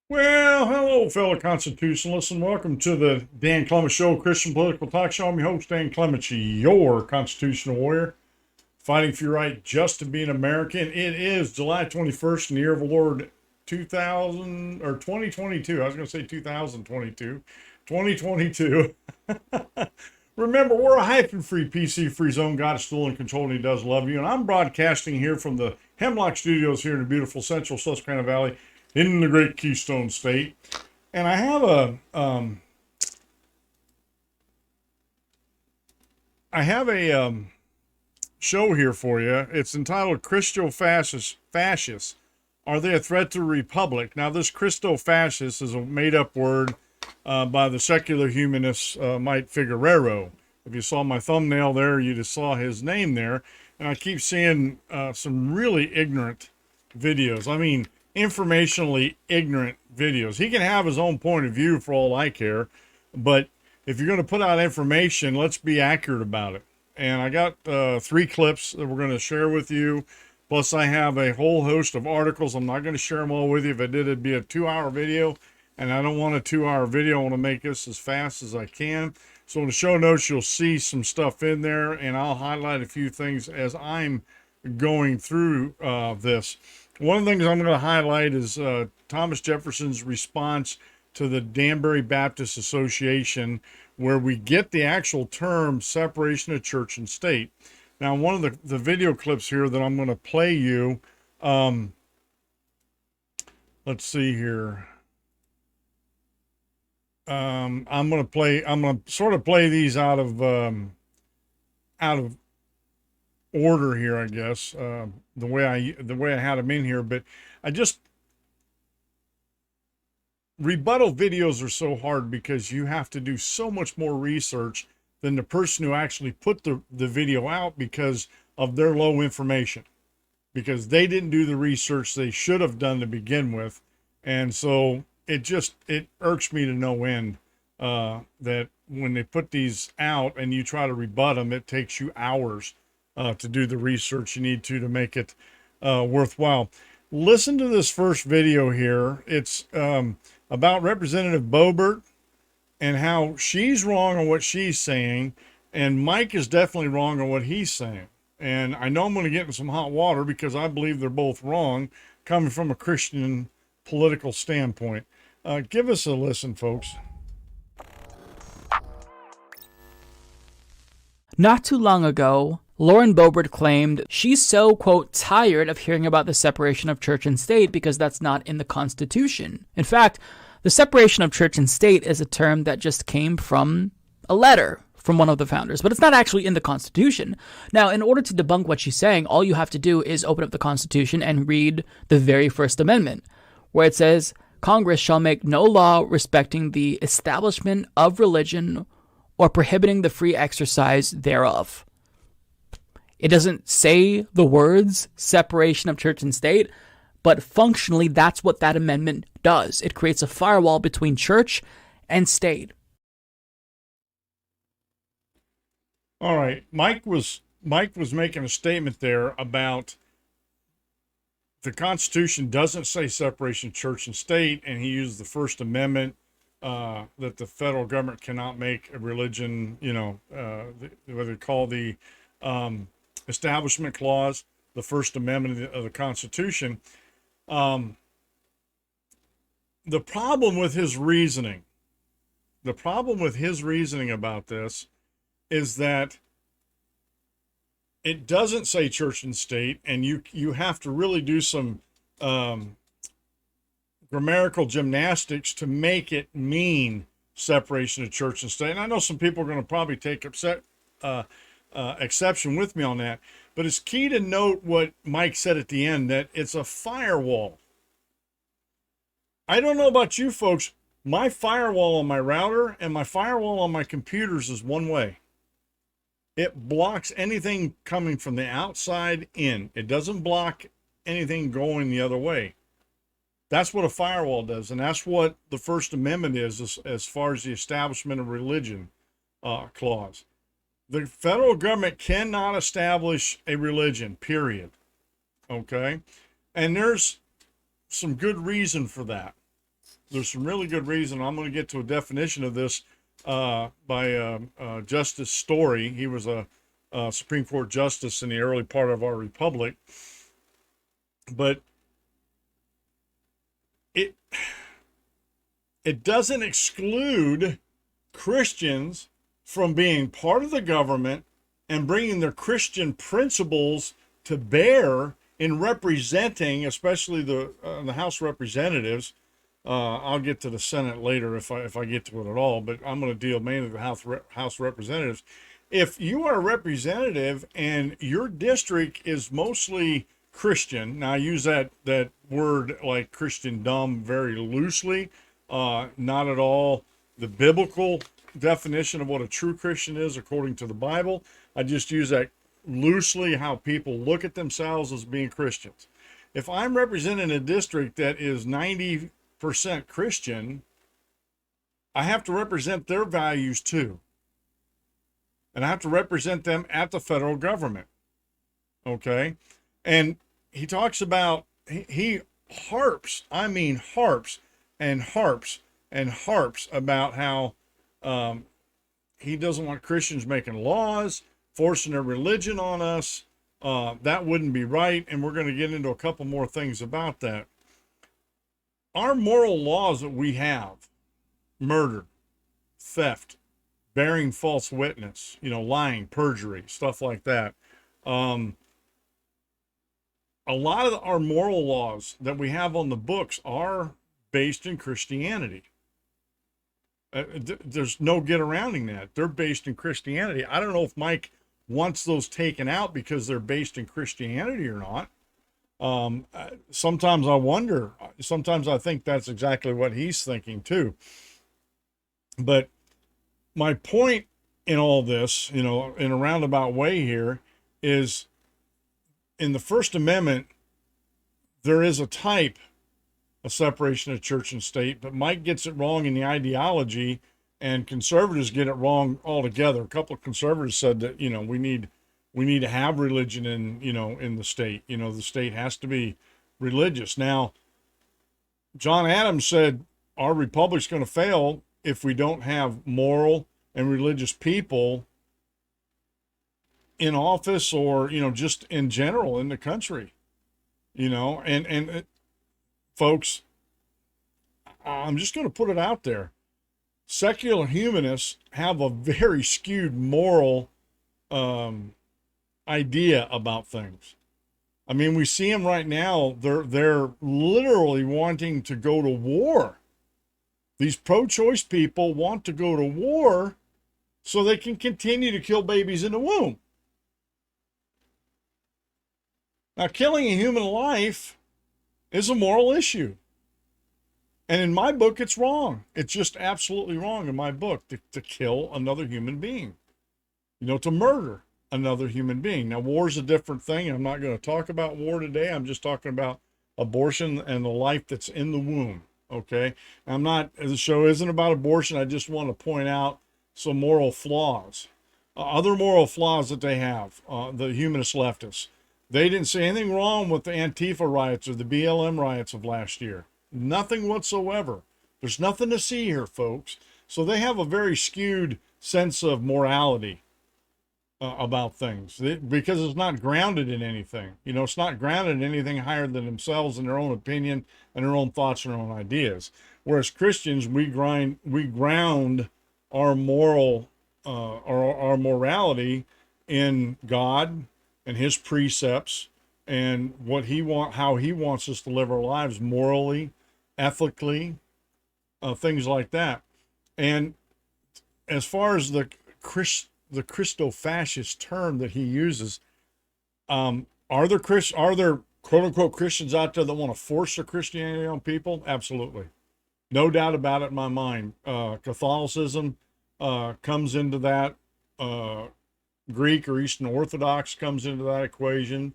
Well, hello, fellow constitutionalists, and welcome to the Dan Clements Show, Christian political talk show. I'm your host, Dan Clements, your constitutional warrior, fighting for your right just to be an American. It is July 21st in the year of the Lord 2000 or 2022. I was going to say 2022. 2022. Remember, we're a hyphen-free, PC-free zone. God is still in control, and He does love you. And I'm broadcasting here from the Hemlock Studios here in the beautiful central Susquehanna Valley in the great Keystone State. And I have a show here for you. It's entitled Christofascists. Are they a threat to the Republic? Now, this Christofascist is a made-up word by the secular humanist Mike Figueroa. If you saw my thumbnail there, you just saw his name there. And I keep seeing some really ignorant videos. I mean, informationally ignorant videos. He can have his own point of view for all I care, but if you're going to put out information, let's be accurate about it. And I got 3 clips that we're going to share with you. Plus, I have a whole host of articles. I'm not going to share them all with you. If I did, it'd be a 2-hour video, and I don't want a 2-hour video. I want to make this as fast as I can. So in the show notes, you'll see some stuff in there, and I'll highlight a few things as I'm going through this. One of the things I'm going to highlight is Thomas Jefferson's response to the Danbury Baptist Association, where we get the actual term separation of church and state. Now, one of the video clips here that I'm going to play you, let's see here. I'm going to sort of play these out of order here, I guess, the way I had them in here, but rebuttal videos are so hard because you have to do so much more research than the person who actually put the video out because of their low information, because they didn't do the research they should have done to begin with. And so it irks me to no end that when they put these out and you try to rebut them, it takes you hours to do the research you need to make it worthwhile. Listen to this first video here. It's about Representative Boebert and how she's wrong on what she's saying, and Mike is definitely wrong on what he's saying. And I know I'm going to get in some hot water because I believe they're both wrong, coming from a Christian political standpoint. Give us a listen, folks. Not too long ago, Lauren Boebert claimed she's so, quote, tired of hearing about the separation of church and state because that's not in the Constitution. In fact, the separation of church and state is a term that just came from a letter from one of the founders, but it's not actually in the Constitution. Now, in order to debunk what she's saying, all you have to do is open up the Constitution and read the very first amendment, where it says, Congress shall make no law respecting the establishment of religion or prohibiting the free exercise thereof. It doesn't say the words separation of church and state, but functionally that's what that amendment does. It creates a firewall between church and state. All right, Mike was making a statement there about the Constitution doesn't say separation of church and state, and he used the First Amendment that the federal government cannot make a religion, what they call the Establishment Clause, the First Amendment of the Constitution. The problem with his reasoning about this is that it doesn't say church and state, and you have to really do some grammatical gymnastics to make it mean separation of church and state. And I know some people are going to probably take exception with me on that, but it's key to note what Mike said at the end, that it's a firewall. I don't know about you folks, my firewall on my router and my firewall on my computers is one way. It blocks anything coming from the outside in. It doesn't block anything going the other way. That's what a firewall does, and that's what the First Amendment is as far as the establishment of religion clause. The federal government cannot establish a religion, period. Okay? And there's some good reason for that. There's some really good reason. I'm going to get to a definition of this by Justice Story. He was a Supreme Court justice in the early part of our republic. But it doesn't exclude Christians from being part of the government and bringing their Christian principles to bear in representing, especially the House of Representatives. I'll get to the Senate later if I get to it at all, but I'm going to deal mainly with the House of Representatives. If you are a representative and your district is mostly Christian, now I use that word like Christendom very loosely, not at all the biblical definition of what a true Christian is according to the Bible. I just use that loosely, how people look at themselves as being Christians. If I'm representing a district that is 90% Christian, I have to represent their values too. And I have to represent them at the federal government. Okay? And he talks about, he harps and harps about how he doesn't want Christians making laws, forcing their religion on us. That wouldn't be right. And we're going to get into a couple more things about that. Our moral laws that we have, murder, theft, bearing false witness, lying, perjury, stuff like that. A lot of our moral laws that we have on the books are based in Christianity. There's no get arounding that. They're based in Christianity. I don't know if Mike wants those taken out because they're based in Christianity or not. Sometimes I wonder. Sometimes I think that's exactly what he's thinking too. But my point in all this, in a roundabout way here, is in the First Amendment, there is a type of separation of church and state, but Mike gets it wrong in the ideology, and conservatives get it wrong altogether. A couple of conservatives said that, we need to have religion in the state. The state has to be religious. Now, John Adams said our republic's going to fail if we don't have moral and religious people in office or, just in general in the country, and folks, I'm just going to put it out there. Secular humanists have a very skewed moral idea about things. I mean, we see them right now. They're literally wanting to go to war. These pro-choice people want to go to war so they can continue to kill babies in the womb. Now, killing a human life is a moral issue. And in my book, it's wrong. It's just absolutely wrong in my book to kill another human being, to murder another human being. Now, war is a different thing. I'm not going to talk about war today. I'm just talking about abortion and the life that's in the womb. Okay. The show isn't about abortion. I just want to point out some moral flaws, other moral flaws that they have, the humanist leftists. They didn't see anything wrong with the Antifa riots or the BLM riots of last year. Nothing whatsoever. There's nothing to see here, folks. So they have a very skewed sense of morality about things because it's not grounded in anything. It's not grounded in anything higher than themselves and their own opinion and their own thoughts and their own ideas. Whereas Christians, we ground our moral, our morality in God and His precepts and how He wants us to live our lives morally, ethically, things like that. And as far as the Christofascist term that he uses, are there quote unquote Christians out there that want to force their Christianity on people? Absolutely. No doubt about it in my mind. Catholicism comes into that. Greek or Eastern Orthodox comes into that equation.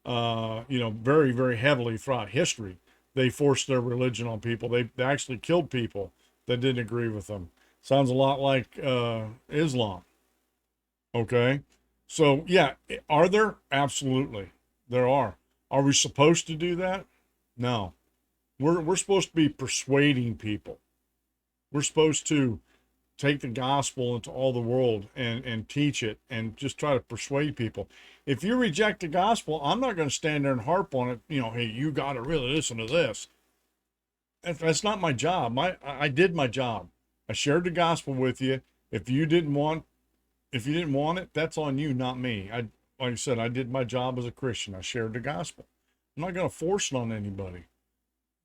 Very, very heavily throughout history. They forced their religion on people. They actually killed people that didn't agree with them. Sounds a lot like Islam. Okay. So yeah, are there? Absolutely. There are. Are we supposed to do that? No. We're supposed to be persuading people. We're supposed to take the gospel into all the world and teach it and just try to persuade people. If you reject the gospel, I'm not going to stand there and harp on it. Hey, you got to really listen to this. That's not my job. I did my job. I shared the gospel with you. If you didn't want it, that's on you, not me. Like I said, I did my job as a Christian. I shared the gospel. I'm not going to force it on anybody.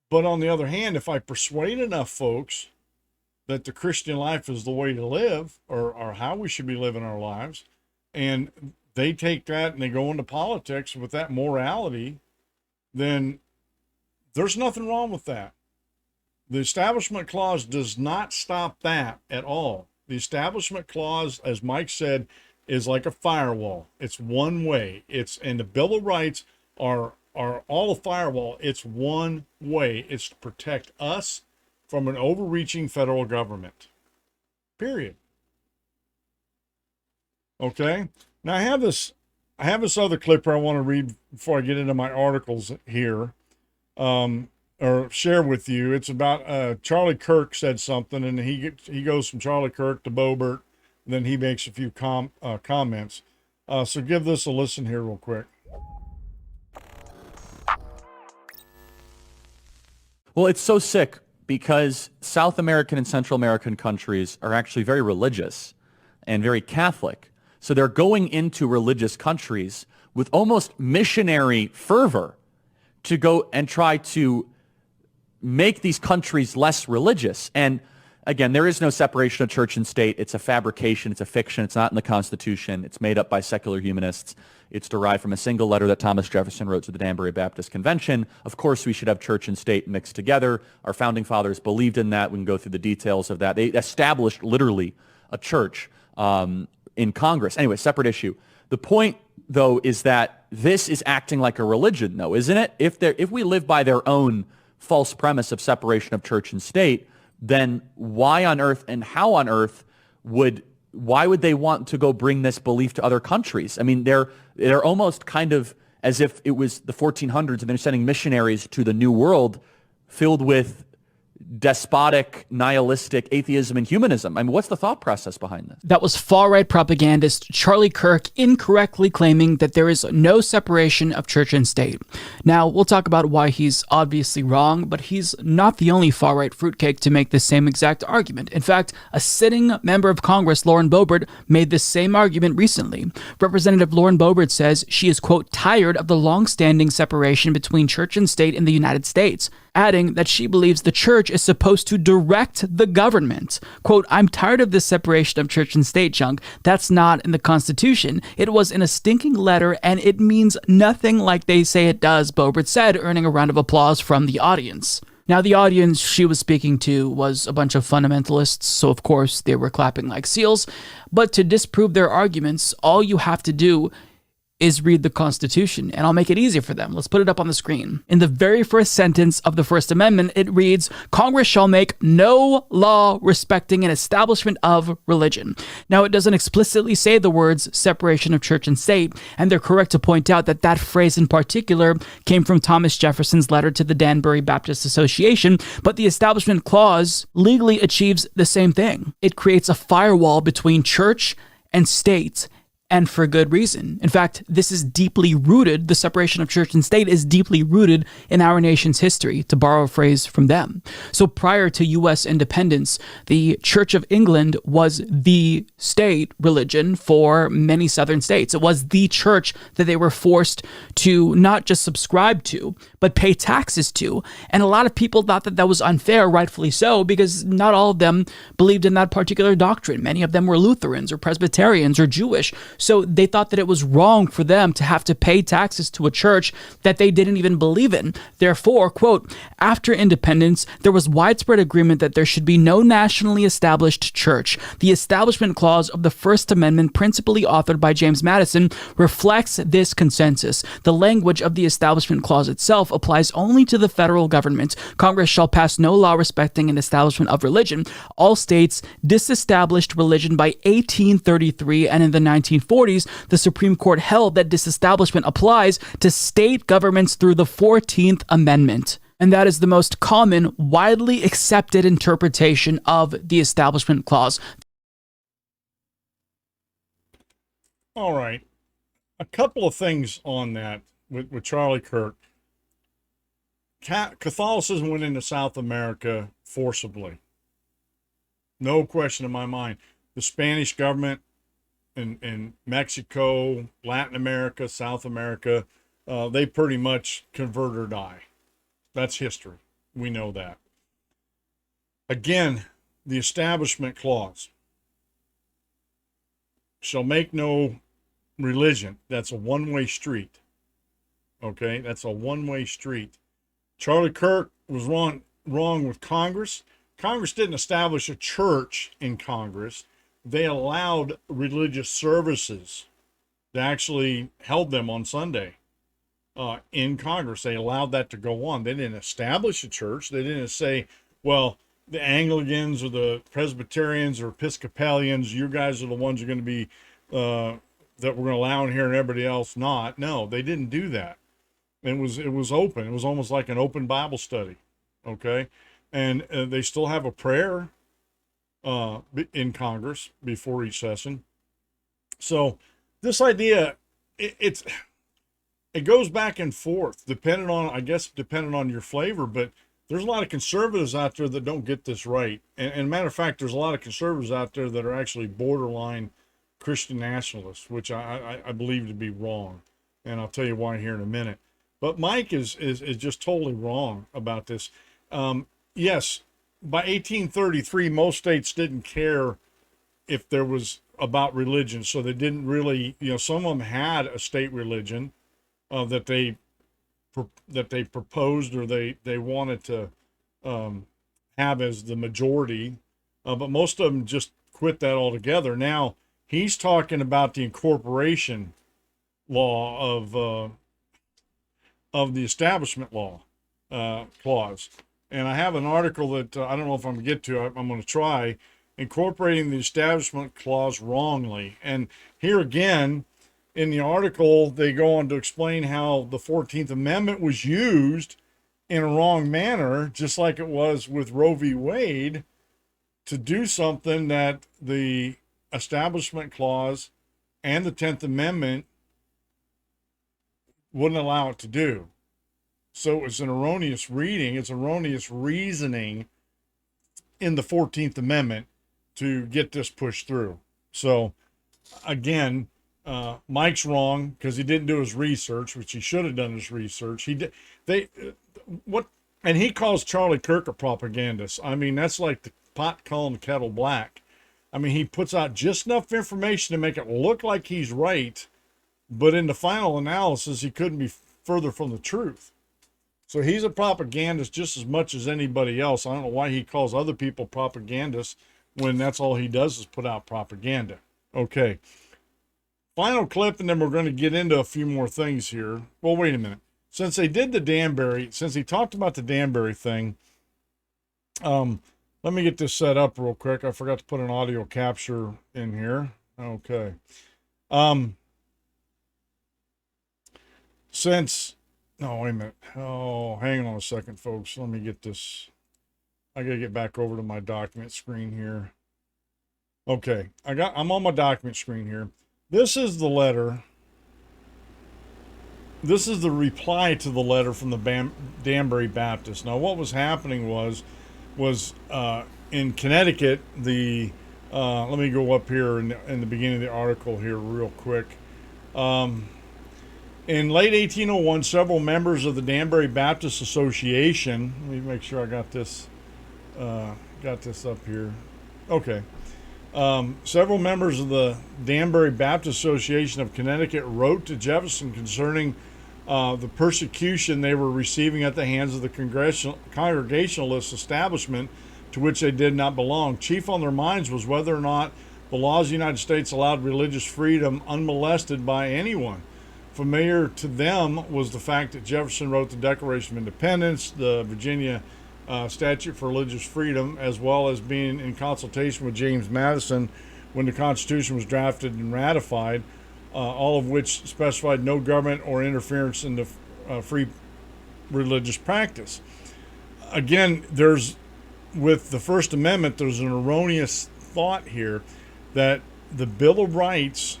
But on the other hand, if I persuade enough folks that the Christian life is the way to live, or how we should be living our lives, and they take that and they go into politics with that morality, then there's nothing wrong with that. The Establishment Clause does not stop that at all. The Establishment Clause, as Mike said, is like a firewall. It's one way. And the Bill of Rights are all a firewall. It's one way. It's to protect us from an overreaching federal government. Period. Okay. Now I have this other clip here I want to read before I get into my articles here, or share with you. It's about Charlie Kirk said something, and he goes from Charlie Kirk to Boebert, and then he makes a few comments. So give this a listen here real quick. Well, it's so sick because South American and Central American countries are actually very religious and very Catholic. So they're going into religious countries with almost missionary fervor to go and try to make these countries less religious. And again, there is no separation of church and state. It's a fabrication. It's a fiction. It's not in the Constitution. It's made up by secular humanists. It's derived from a single letter that Thomas Jefferson wrote to the Danbury Baptist Convention. Of course, we should have church and state mixed together. Our founding fathers believed in that. We can go through the details of that. They established literally a church in Congress. Anyway, separate issue. The point, though, is that this is acting like a religion, though, isn't it? If we live by their own false premise of separation of church and state, then why on earth and how on earth why would they want to go bring this belief to other countries? I mean, they're almost kind of as if it was the 1400s and they're sending missionaries to the New World filled with despotic, nihilistic atheism and humanism. I mean, what's the thought process behind this? That was far-right propagandist Charlie Kirk incorrectly claiming that there is no separation of church and state. Now, we'll talk about why he's obviously wrong, but he's not the only far-right fruitcake to make the same exact argument. In fact, a sitting member of Congress, Lauren Boebert, made this same argument recently. Representative Lauren Boebert says she is, quote, tired of the long-standing separation between church and state in the United States, adding that she believes the church is supposed to direct the government. Quote, I'm tired of this separation of church and state junk. That's not in the Constitution. It was in a stinking letter, and it means nothing like they say it does, Boebert said, earning a round of applause from the audience. Now, the audience she was speaking to was a bunch of fundamentalists, so of course they were clapping like seals. But to disprove their arguments, all you have to do is read the Constitution, and I'll make it easy for them. Let's put it up on the screen. In the very first sentence of the First Amendment, it reads, Congress shall make no law respecting an establishment of religion. Now, it doesn't explicitly say the words separation of church and state, and they're correct to point out that that phrase in particular came from Thomas Jefferson's letter to the Danbury Baptist Association, but the Establishment Clause legally achieves the same thing. It creates a firewall between church and state, and for good reason. In fact, this is deeply rooted, the separation of church and state is deeply rooted in our nation's history, to borrow a phrase from them. So prior to U.S. independence, the Church of England was the state religion for many southern states. It was the church that they were forced to not just subscribe to, but pay taxes to. And a lot of people thought that that was unfair, rightfully so, because not all of them believed in that particular doctrine. Many of them were Lutherans or Presbyterians or Jewish. So they thought that it was wrong for them to have to pay taxes to a church that they didn't even believe in. Therefore, quote, after independence, there was widespread agreement that there should be no nationally established church. The Establishment Clause of the First Amendment, principally authored by James Madison, reflects this consensus. The language of the Establishment Clause itself applies only to the federal government. Congress shall pass no law respecting an establishment of religion. All states disestablished religion by 1833, and in the 1940s, the Supreme Court held that disestablishment applies to state governments through the 14th Amendment. And that is the most common, widely accepted interpretation of the Establishment Clause. All right. A couple of things on that with Charlie Kirk. Catholicism went into South America forcibly. No question in my mind. The Spanish government in Mexico, Latin America, South America, they pretty much convert or die. That's history. We know that. Again, the Establishment Clause shall make no religion. That's a one-way street. Okay, that's a one-way street. Charlie Kirk was wrong with Congress. Congress didn't establish a church in Congress. They allowed religious services. They actually held them on Sunday in Congress. They allowed that to go on. They didn't establish a church. They didn't say, well, the Anglicans or the Presbyterians or Episcopalians, you guys are the ones who are going to be, that we're going to allow in here and everybody else not. No, they didn't do that. It was open. It was almost like an open Bible study. Okay. And they still have a prayer in Congress before each session. So this idea, it goes back and forth, depending on your flavor, but there's a lot of conservatives out there that don't get this right. And matter of fact, there's a lot of conservatives out there that are actually borderline Christian nationalists, which I believe to be wrong. And I'll tell you why here in a minute. But Mike is just totally wrong about this. Yes, by 1833, most states didn't care if there was about religion. So they didn't really, some of them had a state religion that they proposed or they wanted to have as the majority. But most of them just quit that altogether. Now, he's talking about the incorporation law of the Establishment Law clause. And I have an article that I don't know if I'm going to get to. I'm going to try incorporating the Establishment Clause wrongly. And here again, in the article, they go on to explain how the 14th Amendment was used in a wrong manner, just like it was with Roe v. Wade, to do something that the Establishment Clause and the 10th Amendment wouldn't allow it to do. So it was an erroneous reading. It's erroneous reasoning in the 14th Amendment to get this pushed through. So again, Mike's wrong because he didn't do his research, which he should have done his research. And he calls Charlie Kirk a propagandist. I mean, that's like the pot calling the kettle black. I mean, he puts out just enough information to make it look like he's right, but in the final analysis, he couldn't be further from the truth. So he's a propagandist just as much as anybody else. I don't know why he calls other people propagandists when that's all he does is put out propaganda. Okay. Final clip, and then we're going to get into a few more things here. Well, wait a minute. Since he talked about the Danbury thing, let me get this set up real quick. I forgot to put an audio capture in here. Okay. No, wait a minute. Oh, hang on a second, folks. Let me get this. I got to get back over to my document screen here. Okay. I'm on my document screen here. This is the letter. This is the reply to the letter from the Danbury Baptist. Now, what was happening was in Connecticut, let me go up here in the beginning of the article here real quick. In late 1801, several members of the Danbury Baptist Association, let me make sure I got this up here. Okay. Several members of the Danbury Baptist Association of Connecticut wrote to Jefferson concerning the persecution they were receiving at the hands of the Congregationalist establishment to which they did not belong. Chief on their minds was whether or not the laws of the United States allowed religious freedom unmolested by anyone. Familiar to them was the fact that Jefferson wrote the Declaration of Independence, the Virginia Statute for Religious Freedom, as well as being in consultation with James Madison when the Constitution was drafted and ratified, all of which specified no government or interference in the free religious practice. again, with the First Amendment, there's an erroneous thought here that the Bill of Rights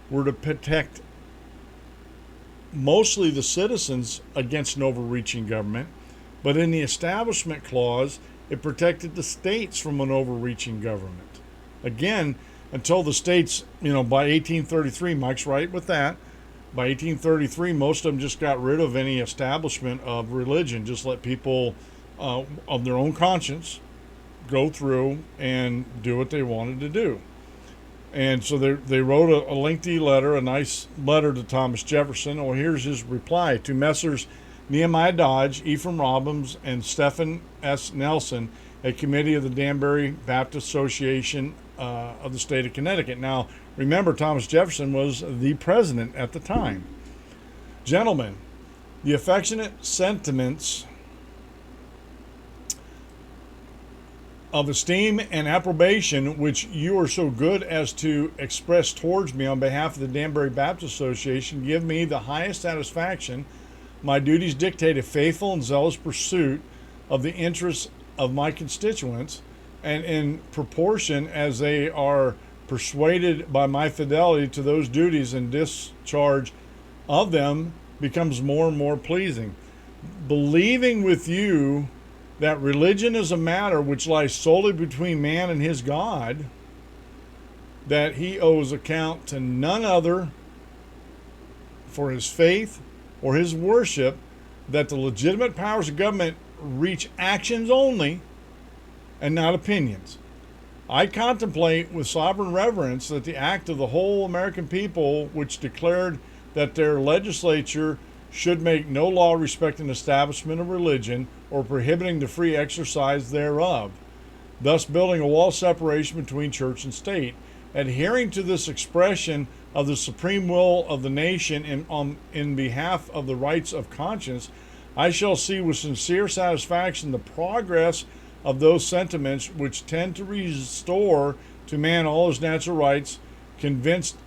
were to protect mostly the citizens against an overreaching government, but in the Establishment Clause, it protected the states from an overreaching government. Again, until the states, by 1833, Mike's right with that. By 1833, most of them just got rid of any establishment of religion, just let people of their own conscience go through and do what they wanted to do. And so they wrote a lengthy letter, a nice letter to Thomas Jefferson. Well, here's his reply to Messrs. Nehemiah Dodge, Ephraim Robbins, and Stephen S. Nelson, a committee of the Danbury Baptist Association of the state of Connecticut. Now, remember, Thomas Jefferson was the president at the time. Gentlemen, the affectionate sentiments of esteem and approbation which you are so good as to express towards me on behalf of the Danbury Baptist Association give me the highest satisfaction. My duties dictate a faithful and zealous pursuit of the interests of my constituents, and in proportion as they are persuaded by my fidelity to those duties and discharge of them becomes more and more pleasing. Believing with you that religion is a matter which lies solely between man and his God, that he owes account to none other for his faith or his worship, that the legitimate powers of government reach actions only and not opinions. I contemplate with sovereign reverence that the act of the whole American people which declared that their legislature should make no law respecting the establishment of religion or prohibiting the free exercise thereof, thus building a wall of separation between church and state. Adhering to this expression of the supreme will of the nation in behalf of the rights of conscience, I shall see with sincere satisfaction the progress of those sentiments which tend to restore to man all his natural rights, convinced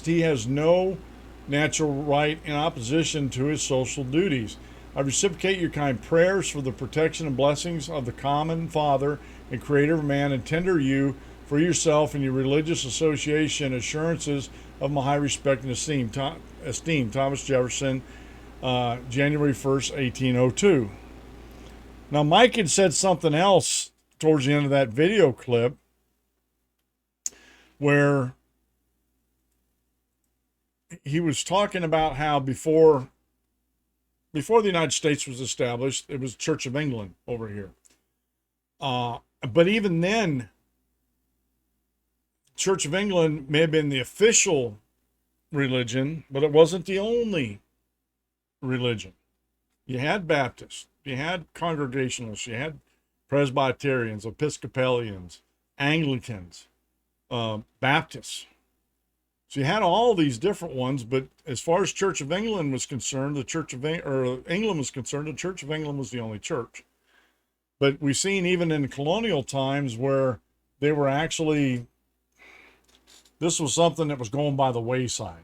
he has no natural right in opposition to his social duties. I reciprocate your kind prayers for the protection and blessings of the common Father and Creator of man, and tender you for yourself and your religious association assurances of my high respect and esteem. Thomas Jefferson, January 1st, 1802. Now, Mike had said something else towards the end of that video clip where he was talking about how before the United States was established, it was Church of England over here. But even then, Church of England may have been the official religion, but it wasn't the only religion. You had Baptists, you had Congregationalists, you had Presbyterians, Episcopalians, Anglicans, Baptists. So you had all these different ones, but as far as Church of England was concerned, England was concerned, the Church of England was the only church. But we've seen even in colonial times where they were actually, this was something that was going by the wayside,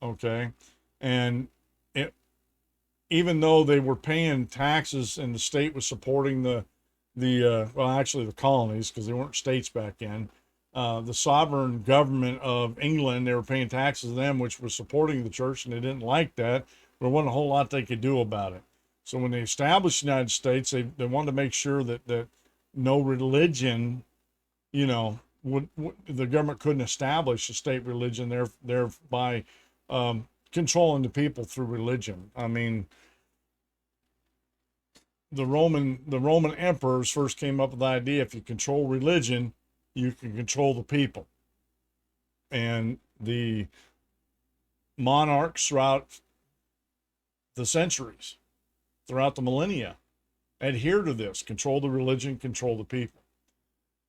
okay? And even though they were paying taxes and the state was supporting the colonies, because they weren't states back then, the sovereign government of England, they were paying taxes to them, which was supporting the church, and they didn't like that. There wasn't a whole lot they could do about it. So when they established the United States, they wanted to make sure that no religion, the government couldn't establish a state religion, thereby controlling the people through religion. I mean, the Roman emperors first came up with the idea, if you control religion, you can control the people. And the monarchs throughout the centuries, throughout the millennia, adhere to this: control the religion, control the people.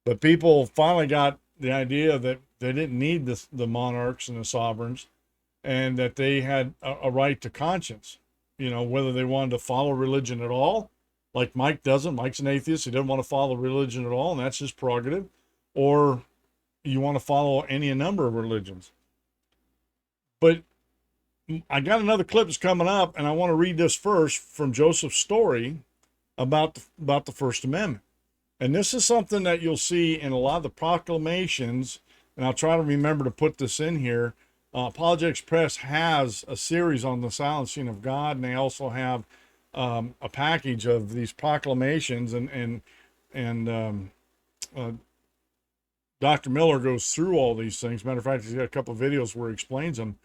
But people finally got the idea that they didn't need the monarchs and the sovereigns, and that they had a right to conscience, whether they wanted to follow religion at all, like Mike doesn't. Mike's an atheist. He doesn't want to follow religion at all, and that's his prerogative. Or you want to follow any number of religions. But I got another clip that's coming up, and I want to read this first from Joseph's story about the First Amendment. And this is something that you'll see in a lot of the proclamations, and I'll try to remember to put this in here. Apologetics Press has a series on the silencing of God, and they also have a package of these proclamations, and Dr. Miller goes through all these things. Matter of fact, he's got a couple of videos where he explains them,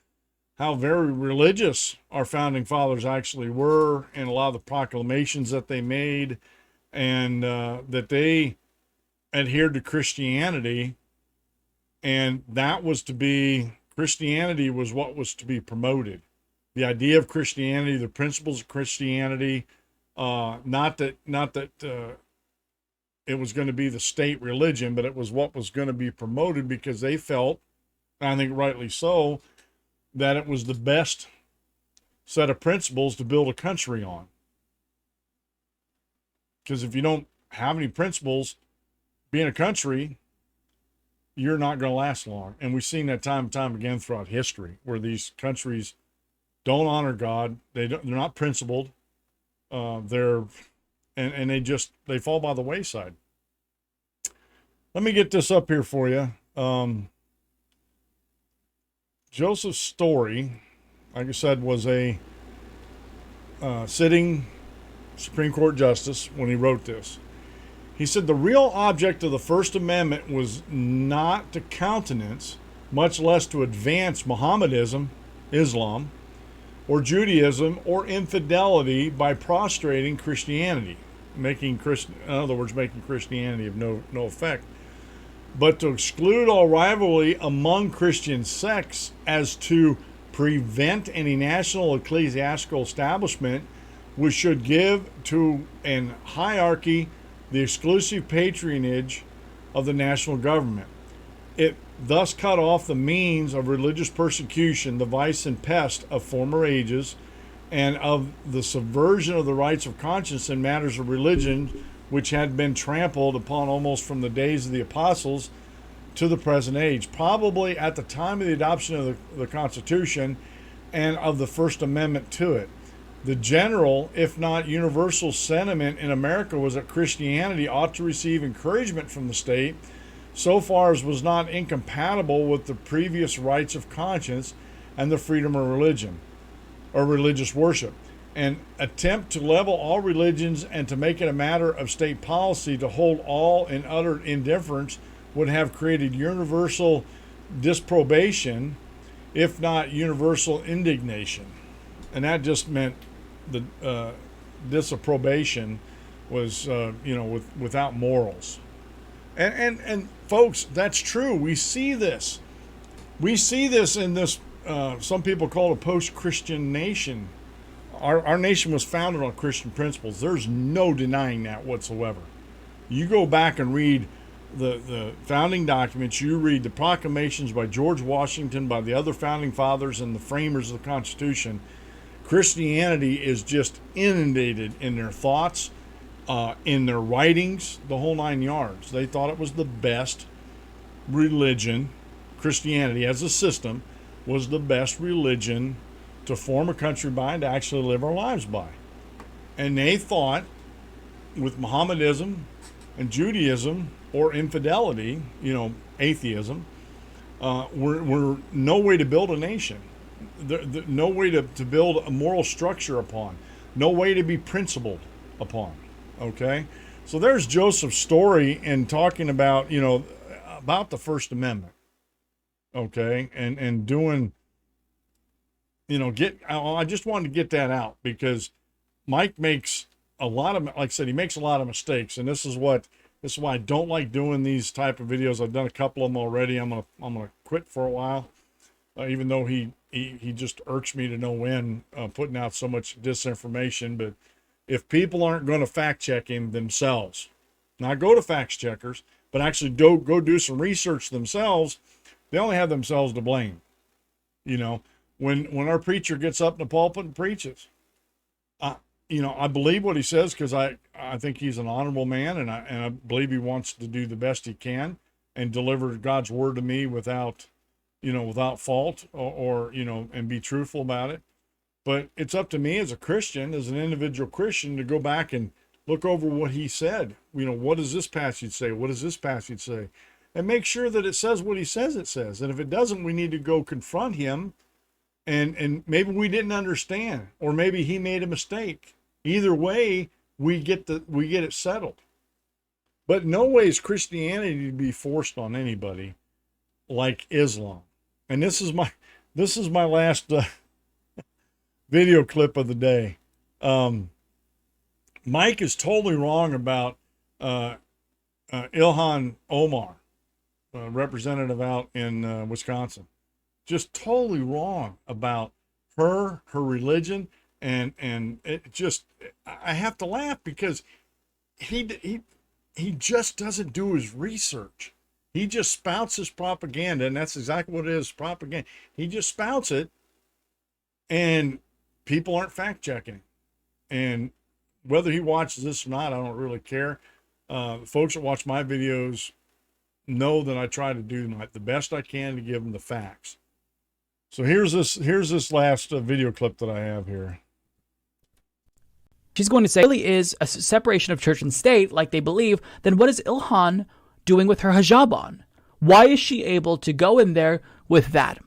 how very religious our founding fathers actually were, and a lot of the proclamations that they made, and that they adhered to Christianity, and that was to be, Christianity was what was to be promoted. The idea of Christianity, the principles of Christianity, not that it was going to be the state religion, but it was what was going to be promoted, because they felt, and I think rightly so, that it was the best set of principles to build a country on. Because if you don't have any principles, being a country, you're not going to last long. And we've seen that time and time again throughout history, where these countries don't honor God. They're not principled. They fall by the wayside. Let me get this up here for you. Joseph's story, like I said, was a sitting Supreme Court justice when he wrote this. He said the real object of the First Amendment was not to countenance, much less to advance Mohammedanism, Islam, or Judaism, or infidelity by prostrating Christianity, making Christianity of no effect, but to exclude all rivalry among Christian sects, as to prevent any national ecclesiastical establishment which should give to an hierarchy the exclusive patronage of the national government. It thus cut off the means of religious persecution, the vice and pest of former ages, and of the subversion of the rights of conscience in matters of religion, which had been trampled upon almost from the days of the apostles to the present age, probably at the time of the adoption of the Constitution and of the First Amendment to it. The general, if not universal, sentiment in America was that Christianity ought to receive encouragement from the state, so far as was not incompatible with the previous rights of conscience and the freedom of religion or religious worship. An attempt to level all religions and to make it a matter of state policy to hold all in utter indifference would have created universal disprobation, if not universal indignation. And that just meant the disapprobation was, without morals. And folks, that's true. We see this. We see this in this, some people call it a post-Christian nation. Our nation was founded on Christian principles. There's no denying that whatsoever. You go back and read the founding documents, you read the proclamations by George Washington, by the other founding fathers and the framers of the Constitution. Christianity is just inundated in their thoughts, in their writings, the whole 9 yards. They thought it was the best religion. Christianity as a system was the best religion to form a country by and to actually live our lives by. And they thought with Mohammedanism and Judaism, or infidelity, atheism, were no way to build a nation. No way to build a moral structure upon. No way to be principled upon. Okay? So there's Joseph's story in talking about, about the First Amendment. Okay? And doing, I just wanted to get that out, because Mike makes a lot of, like I said, he makes a lot of mistakes, and this is why I don't like doing these type of videos. I've done a couple of them already. I'm gonna quit for a while, even though he just irks me to no end, putting out so much disinformation. But if people aren't going to fact check him themselves, not go to fact checkers, but actually go do some research themselves, they only have themselves to blame. When our preacher gets up in the pulpit and preaches, I believe what he says, because I think he's an honorable man, and I believe he wants to do the best he can and deliver God's word to me without without fault, or and be truthful about it. But it's up to me as a Christian, as an individual Christian, to go back and look over what he said. What does this passage say? What does this passage say? And make sure that it says what he says it says. And if it doesn't, we need to go confront him. And maybe we didn't understand, or maybe he made a mistake. Either way, we get it settled. But no way is Christianity to be forced on anybody like Islam. And this is my last video clip of the day. Mike is totally wrong about Ilhan Omar, representative out in Wisconsin. Just totally wrong about her religion, and it just, I have to laugh because he just doesn't do his research. He just spouts his propaganda, and that's exactly what it is, propaganda. He just spouts it, and people aren't fact checking. And whether he watches this or not, I don't really care. Folks that watch my videos know that I try to do the best I can to give them the facts. So here's this last video clip that I have here. She's going to say, really is a separation of church and state, like they believe, then what is Ilhan doing with her hijab on? Why is she able to go in there with that?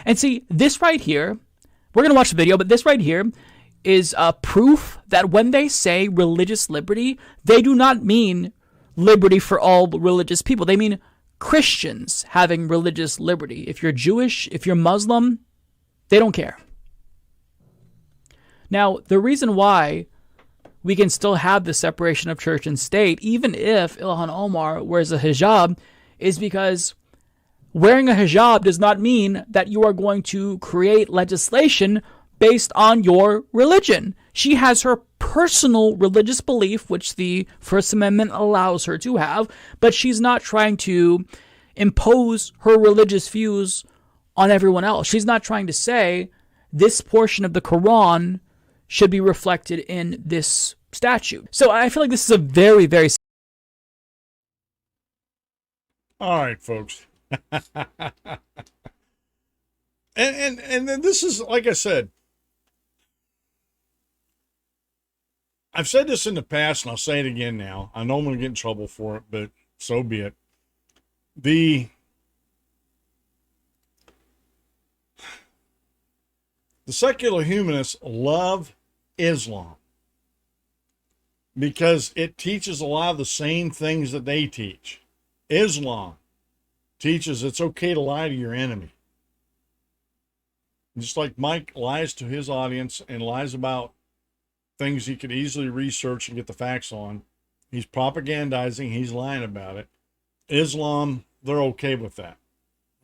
And see, this right here, we're going to watch the video, but this right here is proof that when they say religious liberty, they do not mean liberty for all religious people. They mean Christians having religious liberty. If you're Jewish, if you're Muslim, they don't care. Now, the reason why we can still have the separation of church and state, even if Ilhan Omar wears a hijab, is because wearing a hijab does not mean that you are going to create legislation based on your religion. She has her personal religious belief, which the First Amendment allows her to have, but she's not trying to impose her religious views on everyone else. She's not trying to say this portion of the Quran should be reflected in this statute. So I feel like this is a very, very... All right, folks. and then this is, like I said, I've said this in the past, and I'll say it again now. I know I'm going to get in trouble for it, but so be it. The secular humanists love Islam because it teaches a lot of the same things that they teach. Islam teaches it's okay to lie to your enemy. Just like Mike lies to his audience and lies about things he could easily research and get the facts on. He's propagandizing. He's lying about it. Islam, they're okay with that.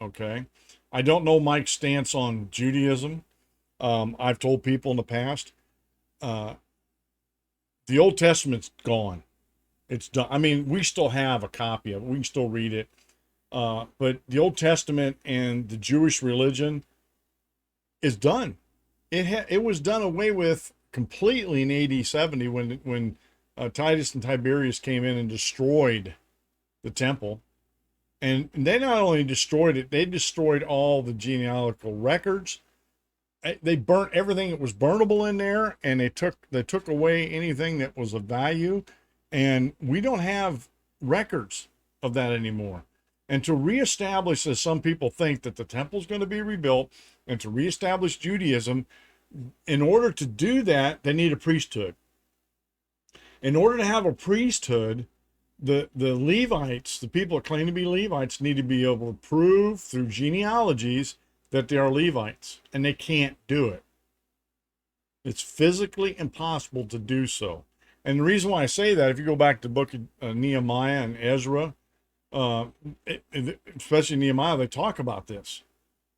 Okay. I don't know Mike's stance on Judaism. I've told people in the past, the Old Testament's gone. It's done. I mean, we still have a copy of it. We can still read it. But the Old Testament and the Jewish religion is done. It was done away with completely in AD 70 when Titus and Tiberius came in and destroyed the temple. And they not only destroyed it, they destroyed all the genealogical records. They burnt everything that was burnable in there, and they took away anything that was of value. And we don't have records of that anymore. And to reestablish, as some people think, that the temple's going to be rebuilt, and to reestablish Judaism, in order to do that, they need a priesthood. In order to have a priesthood, the Levites, the people that claim to be Levites, need to be able to prove through genealogies that they are Levites, and they can't do it. It's physically impossible to do so. And the reason why I say that, if you go back to the book of Nehemiah and Ezra, especially Nehemiah, they talk about this.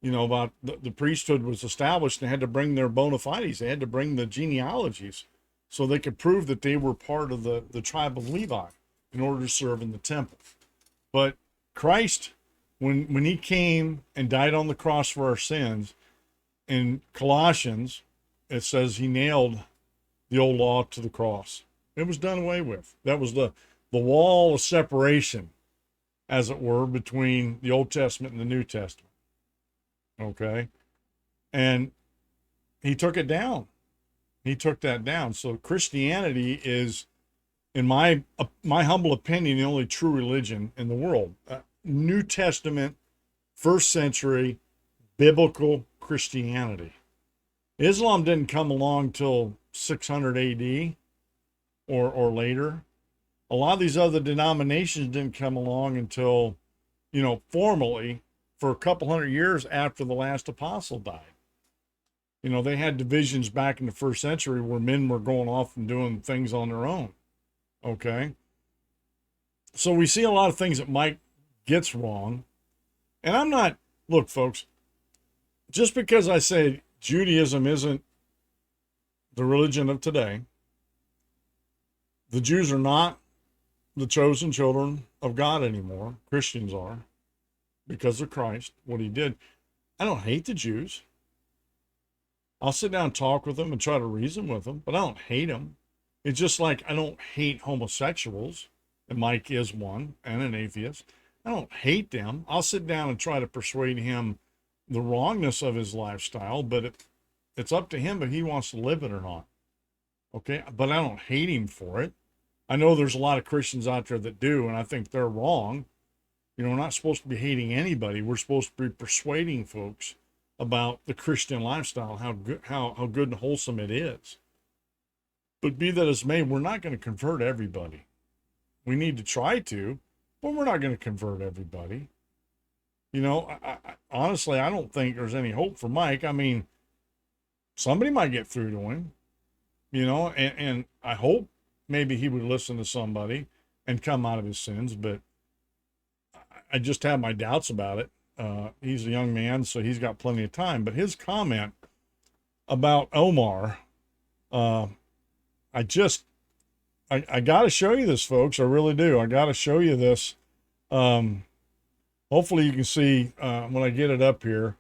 You know, about the priesthood was established, and they had to bring their bona fides. They had to bring the genealogies so they could prove that they were part of the tribe of Levi in order to serve in the temple. But Christ, when he came and died on the cross for our sins, in Colossians, it says he nailed the old law to the cross. It was done away with. That was the wall of separation, as it were, between the Old Testament and the New Testament. Okay. And he took it down. He took that down. So Christianity is, in my humble opinion, the only true religion in the world. New Testament, first century, biblical Christianity. Islam didn't come along till 600 AD or later. A lot of these other denominations didn't come along until, formally for a couple hundred years after the last apostle died. They had divisions back in the first century where men were going off and doing things on their own. Okay. So we see a lot of things that Mike gets wrong. And look, folks, just because I say Judaism isn't the religion of today, the Jews are not the chosen children of God anymore. Christians are, because of Christ, what he did. I don't hate the Jews. I'll sit down and talk with them and try to reason with them, but I don't hate them. It's just like I don't hate homosexuals, and Mike is one, and an atheist. I don't hate them. I'll sit down and try to persuade him the wrongness of his lifestyle, but it's up to him if he wants to live it or not. Okay, but I don't hate him for it. I know there's a lot of Christians out there that do, and I think they're wrong. We're not supposed to be hating anybody. We're supposed to be persuading folks about the Christian lifestyle, how good and wholesome it is. But be that as may, we're not going to convert everybody. We need to try to, but we're not going to convert everybody. Honestly, I don't think there's any hope for Mike. I mean, somebody might get through to him, and I hope maybe he would listen to somebody and come out of his sins, but I just have my doubts about it. He's a young man, so he's got plenty of time. But his comment about Omar, I got to show you this, folks. I really do. I got to show you this. Hopefully you can see when I get it up here.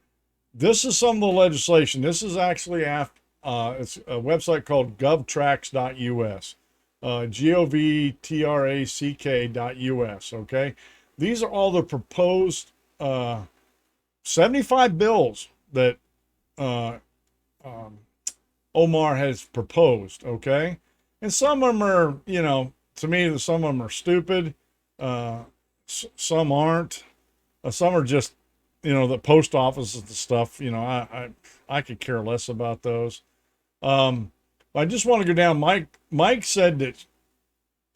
This is some of the legislation. This is actually it's a website called govtrack.us, govtrack.us. Okay. These are all the proposed 75 bills that Omar has proposed, okay? And some of them are, to me, some of them are stupid. Some aren't. Some are just, the post offices and stuff, I could care less about those. I just want to go down. Mike said that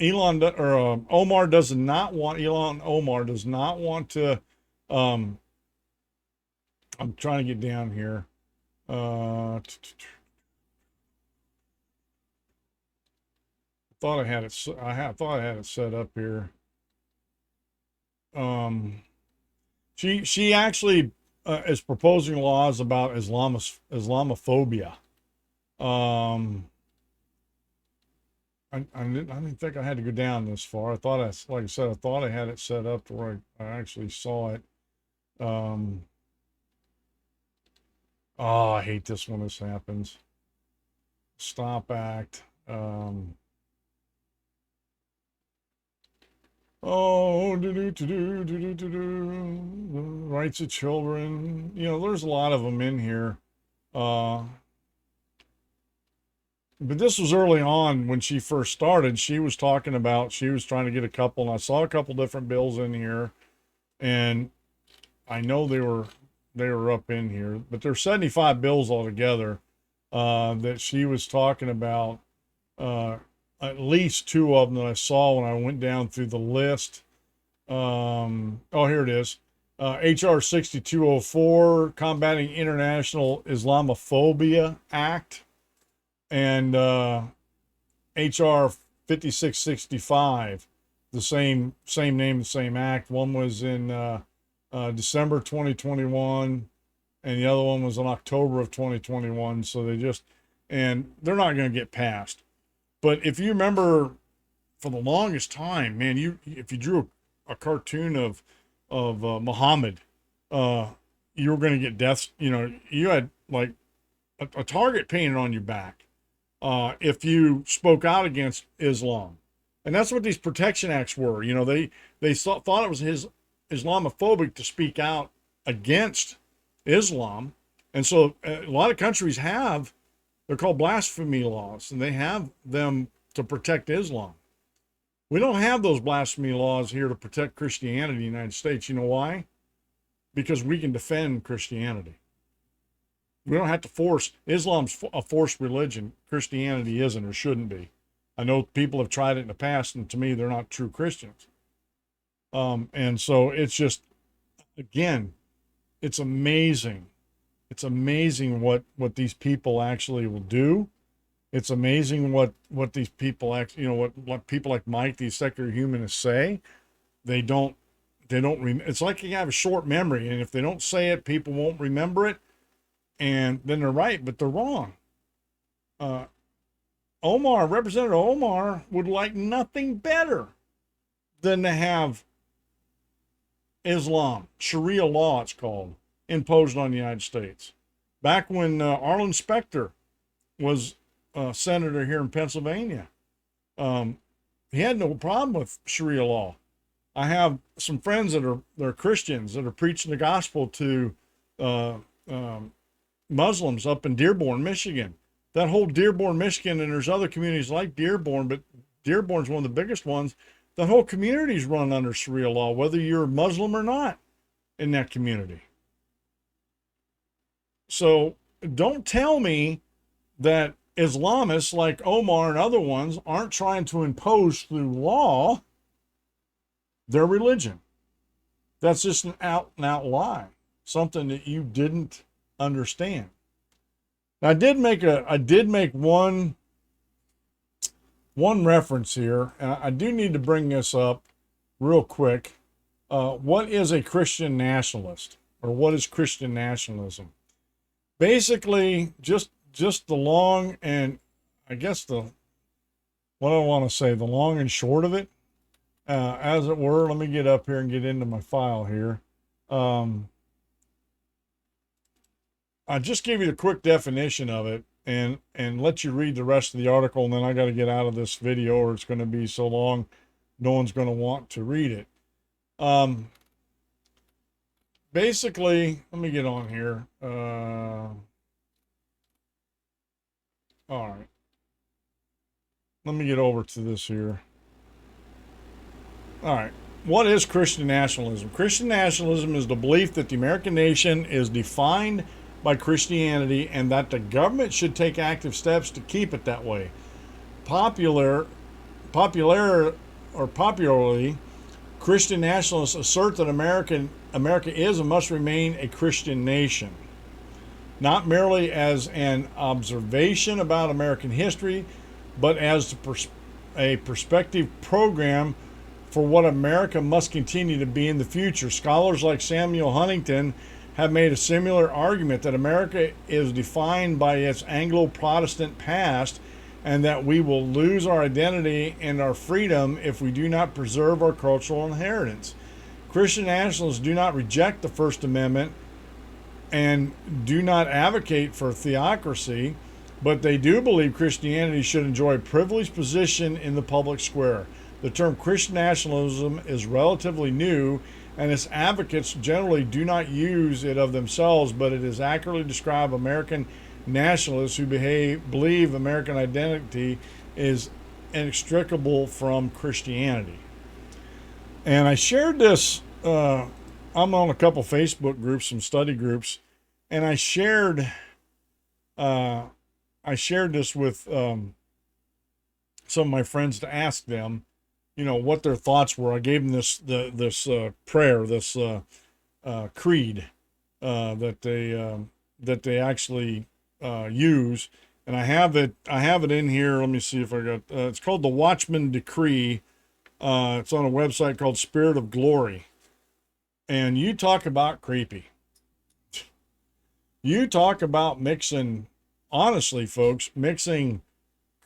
Ilhan Omar does not want to, I'm trying to get down here. I thought I had it set up here. She actually is proposing laws about Islamophobia. I didn't think I had to go down this far. I thought I had it set up to where I actually saw it. I hate this when this happens. Stop Act. Rights of children. There's a lot of them in here. But this was early on when she first started. She was trying to get a couple, and I saw a couple different bills in here, and I know they were up in here, but there's 75 bills altogether that she was talking about. At least two of them that I saw when I went down through the list. Here it is. HR 6204, Combating International Islamophobia Act, and HR 5665, the same name, the same act. One was in December 2021, and the other one was in October of 2021. So they're not going to get passed. But if you remember, for the longest time, man, if you drew a cartoon of Muhammad, you were going to get deaths. You had like a target painted on your back if you spoke out against Islam, and that's what these protection acts were. They thought it was Islamophobic to speak out against Islam. And so a lot of countries they're called blasphemy laws, and they have them to protect Islam. We don't have those blasphemy laws here to protect Christianity in the United States. You know why? Because we can defend Christianity. We don't have to force. Islam's a forced religion. Christianity isn't or shouldn't be. I know people have tried it in the past, and to me, they're not true Christians. And so it's just, again, it's amazing. It's amazing what these people actually will do. It's amazing what these people actually, what people like Mike, these secular humanists say. It's like you have a short memory, and if they don't say it, people won't remember it. And then they're right, but they're wrong. Representative Omar would like nothing better than to have Islam, Sharia law it's called, imposed on the United States. Back when Arlen Specter was senator here in Pennsylvania, he had no problem with Sharia law. I have some friends they're Christians that are preaching the gospel to Muslims up in Dearborn, Michigan. That whole Dearborn, Michigan, and there's other communities like Dearborn, but Dearborn's one of the biggest ones. The whole community's run under Sharia law, whether you're Muslim or not in that community. So don't tell me that Islamists like Omar and other ones aren't trying to impose through law their religion. That's just an out and out lie, something that you didn't understand. I did make one reference here, and I do need to bring this up real quick. What is a Christian nationalist, or what is Christian nationalism? Basically, just the long and the long and short of it, as it were. Let me get up here and get into my file here. I just gave you the quick definition of it and let you read the rest of the article, and then I got to get out of this video or it's going to be so long no one's going to want to read it. Basically, let me get on here. All right. Let me get over to this here. All right. What is Christian nationalism? Christian nationalism is the belief that the American nation is defined by Christianity and that the government should take active steps to keep it that way. Popularly, Christian nationalists assert that America is and must remain a Christian nation, not merely as an observation about American history, but as a perspective program for what America must continue to be in the future. Scholars like Samuel Huntington have made a similar argument that America is defined by its Anglo-Protestant past and that we will lose our identity and our freedom if we do not preserve our cultural inheritance. Christian nationalists do not reject the First Amendment and do not advocate for theocracy, but they do believe Christianity should enjoy a privileged position in the public square. The term Christian nationalism is relatively new, and its advocates generally do not use it of themselves, but it is accurately describe American nationalists who believe American identity is inextricable from Christianity. And I shared this, I'm on a couple Facebook groups, some study groups, and I shared this with some of my friends to ask them, what their thoughts were. I gave them this prayer, this creed that they actually use, and I have it in here. Let me see if I got. It's called the WATCHMAN Decree. It's on a website called Spirit of Glory, and you talk about creepy. You talk about mixing, honestly, folks, mixing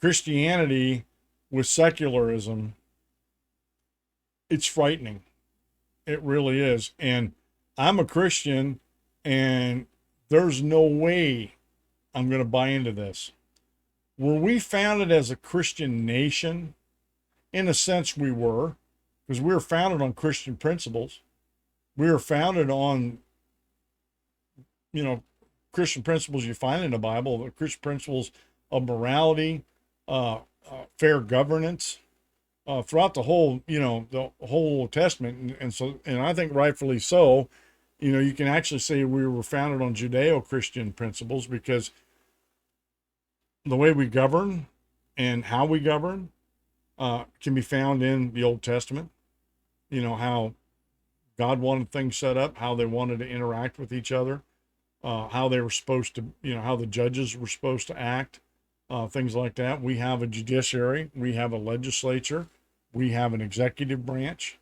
Christianity with secularism. It's frightening. It really is. And I'm a Christian, and there's no way I'm going to buy into this. Were we founded as a Christian nation? In a sense, we were, because we were founded on Christian principles. We were founded on, Christian principles you find in the Bible, the Christian principles of morality, fair governance, throughout the whole, the whole Old Testament. And I think rightfully so, you can actually say we were founded on Judeo-Christian principles, because the way we govern and how we govern can be found in the Old Testament. How God wanted things set up, how they wanted to interact with each other, how they were supposed to, how the judges were supposed to act, things like that. We have a judiciary, we have a legislature, we have an executive branch.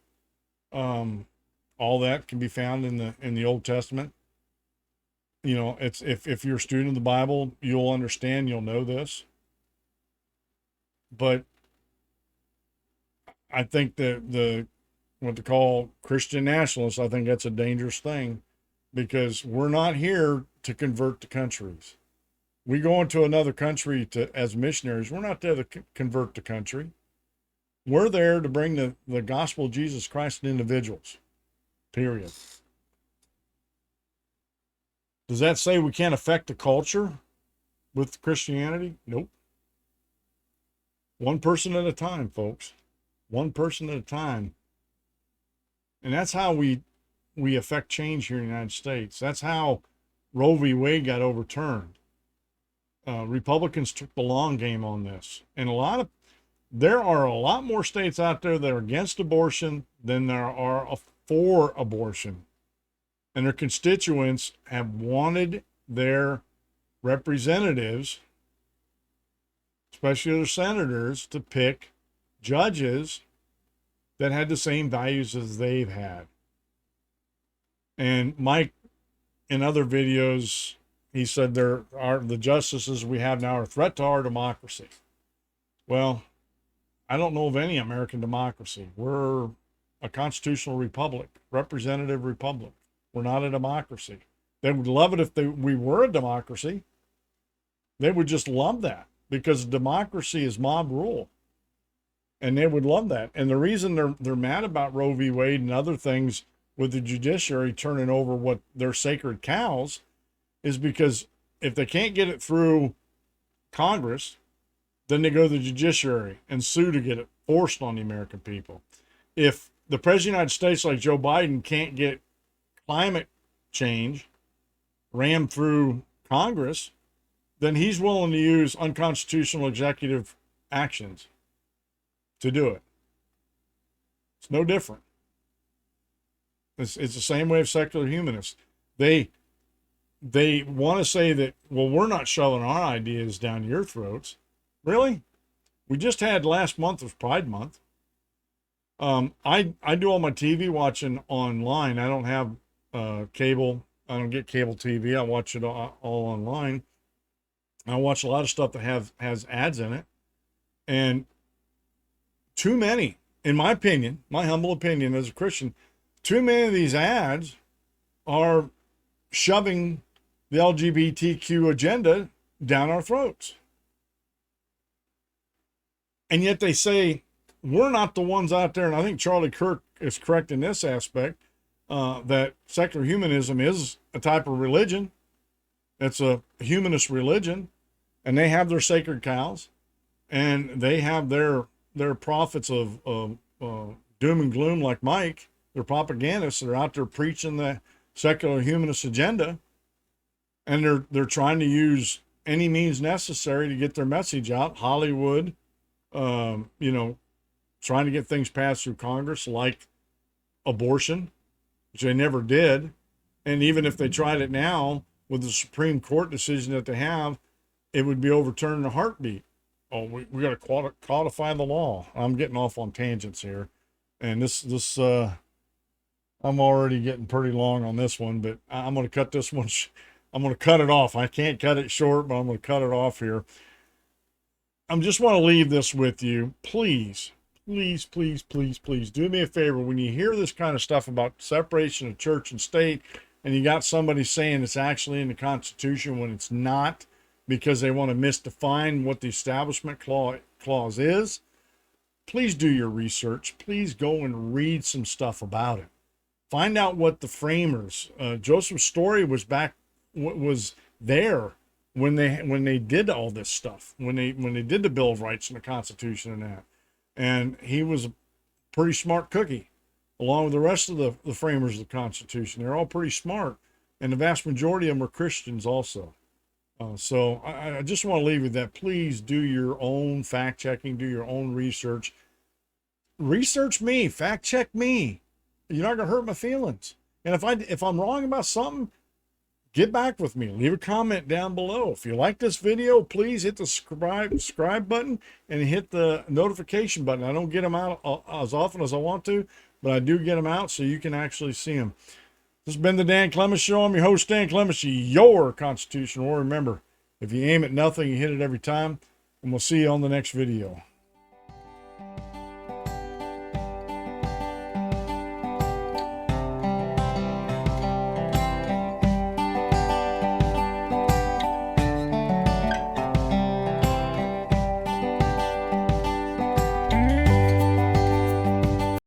All that can be found in the Old Testament. It's if you're a student of the Bible, you'll understand, you'll know this. But I think that what they call Christian nationalists, I think that's a dangerous thing, because we're not here to convert the countries. We go into another country as missionaries. We're not there to convert the country. We're there to bring the gospel of Jesus Christ to individuals, period. Does that say we can't affect the culture with Christianity? Nope. One person at a time, folks. One person at a time. And that's how we affect change here in the United States. That's how Roe v. Wade got overturned. Republicans took the long game on this. And there are a lot more states out there that are against abortion than there are for abortion. And their constituents have wanted their representatives, especially their senators, to pick judges that had the same values as they've had. And Mike, in other videos, he said the justices we have now are a threat to our democracy. Well, I don't know of any American democracy. We're a constitutional republic, representative republic. We're not a democracy. They would love it if we were a democracy. They would just love that, because democracy is mob rule. And they would love that. And the reason they're mad about Roe v. Wade and other things with the judiciary turning over what their sacred cows is because if they can't get it through Congress, then they go to the judiciary and sue to get it forced on the American people. If the President of the United States, like Joe Biden, can't get climate change rammed through Congress, then he's willing to use unconstitutional executive actions to do it. It's no different. It's the same way of secular humanists. They want to say that, well, we're not shoving our ideas down your throats. Really? We just had last month was Pride Month. I do all my TV watching online. I don't have cable. I don't get cable TV. I watch it all online. I watch a lot of stuff that has ads in it. And too many, in my opinion, my humble opinion as a Christian, too many of these ads are shoving the LGBTQ agenda down our throats. And yet they say, we're not the ones out there, and I think Charlie Kirk is correct in this aspect, that secular humanism is a type of religion. It's a humanist religion, and they have their sacred cows, and they have their prophets of doom and gloom like Mike. They're propagandists. They're out there preaching the secular humanist agenda, and they're trying to use any means necessary to get their message out. Hollywood, trying to get things passed through Congress, like abortion, which they never did. And even if they tried it now with the Supreme Court decision that they have, it would be overturned in a heartbeat. Oh, we got to codify the law. I'm getting off on tangents here. And this I'm already getting pretty long on this one, but I'm going to cut this one. I'm going to cut it off. I can't cut it short, but I'm going to cut it off here. I just want to leave this with you. Please, please, please, please, please do me a favor. When you hear this kind of stuff about separation of church and state, and you got somebody saying it's actually in the Constitution when it's not, because they want to misdefine what the Establishment Clause is, please do your research. Please go and read some stuff about it. Find out what the framers, Joseph Story was back was there when they did all this stuff, when they did the Bill of Rights and the Constitution and that. And he was a pretty smart cookie, along with the rest of the framers of the Constitution. They're all pretty smart, and the vast majority of them are Christians also. So I just want to leave you with that. Please do your own fact checking, do your own research. Research me, fact check me. You're not gonna hurt my feelings. And if I'm wrong about something, get back with me. Leave a comment down below. If you like this video, please hit the subscribe button and hit the notification button. I don't get them out as often as I want to, but I do get them out so you can actually see them. This has been the Dan Clements Show. I'm your host, Dan Clements, your Constitution. Or remember, if you aim at nothing, you hit it every time. And we'll see you on the next video.